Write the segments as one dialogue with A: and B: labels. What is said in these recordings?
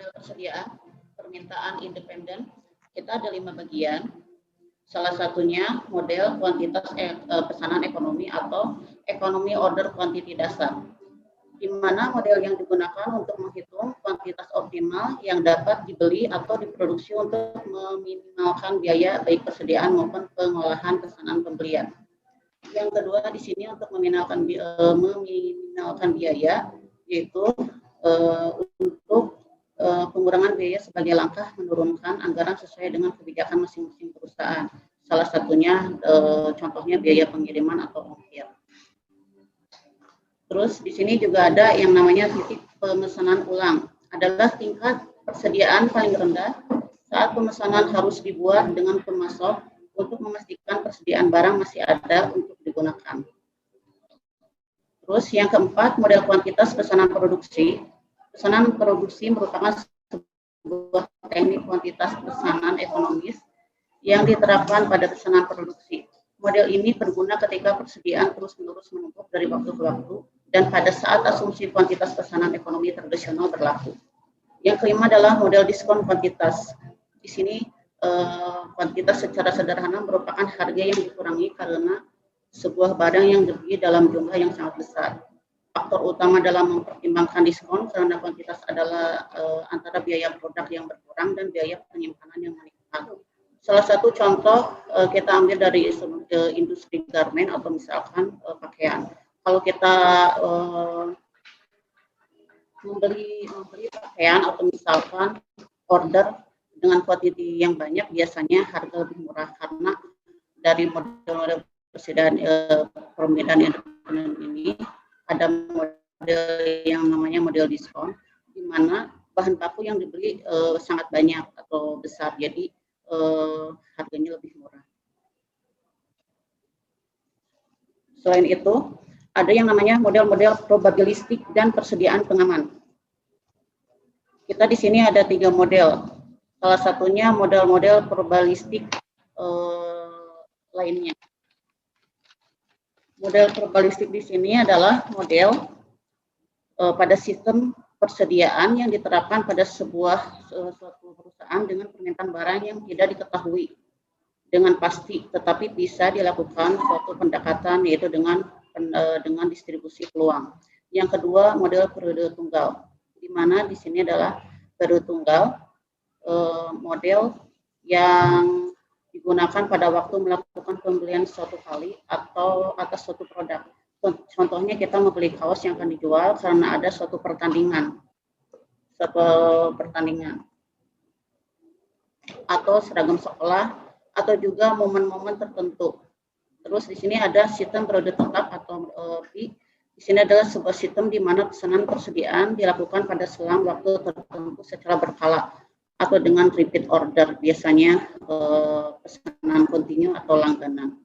A: model persediaan permintaan independen, kita ada 5 bagian. Salah satunya model kuantitas pesanan ekonomi atau ekonomi order quantity dasar, di mana model yang digunakan untuk menghitung kuantitas optimal yang dapat dibeli atau diproduksi untuk meminimalkan biaya baik persediaan maupun pengolahan pesanan pembelian. Yang kedua di sini untuk meminimalkan biaya, yaitu untuk pengurangan biaya sebagai langkah menurunkan anggaran sesuai dengan kebijakan masing-masing perusahaan. Salah satunya contohnya biaya pengiriman atau ongkir. Terus di sini juga ada yang namanya titik pemesanan ulang, adalah tingkat persediaan paling rendah saat pemesanan harus dibuat dengan pemasok untuk memastikan persediaan barang masih ada untuk digunakan. Terus yang keempat, model kuantitas pesanan produksi. Pesanan produksi merupakan sebuah teknik kuantitas pesanan ekonomis yang diterapkan pada pesanan produksi. Model ini berguna ketika persediaan terus-menerus menumpuk dari waktu ke waktu dan pada saat asumsi kuantitas pesanan ekonomi tradisional berlaku. Yang kelima adalah model diskon kuantitas. Di sini kuantitas secara sederhana merupakan harga yang dikurangi karena sebuah barang yang dibeli dalam jumlah yang sangat besar. Faktor utama dalam mempertimbangkan diskon karena kuantitas adalah antara biaya produk yang berkurang dan biaya penyimpanan yang meningkat. Salah satu contoh kita ambil dari industri garment atau misalkan pakaian. Kalau kita membeli pakaian atau misalkan order dengan kuantiti yang banyak, biasanya harga lebih murah karena dari model-model persediaan permintaan independen ini ada model yang namanya model diskon, di mana bahan baku yang dibeli sangat banyak atau besar, jadi harganya lebih murah. Selain itu, ada yang namanya model-model probabilistik dan persediaan pengaman. Kita di sini ada 3 model. Salah satunya model-model probabilistik lainnya. Model probabilistik di sini adalah model pada sistem persediaan yang diterapkan pada suatu perusahaan dengan permintaan barang yang tidak diketahui dengan pasti, tetapi bisa dilakukan suatu pendekatan, yaitu dengan distribusi peluang. Yang kedua, model periode tunggal, di mana di sini adalah periode tunggal model yang digunakan pada waktu melakukan pembelian suatu kali atau atas suatu produk. Contohnya kita membeli kaos yang akan dijual karena ada suatu pertandingan atau seragam sekolah atau juga momen-momen tertentu. Terus di sini ada sistem periode tetap atau PI. Di sini adalah sebuah sistem di mana pesanan persediaan dilakukan pada selang waktu tertentu secara berkala atau dengan repeat order, biasanya pesanan kontinu atau langganan.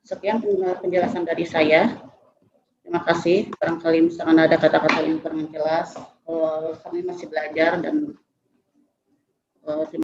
A: Sekian penjelasan dari saya. Terima kasih. Barangkali misalkan ada kata-kata yang kurang jelas, kami masih belajar dan terima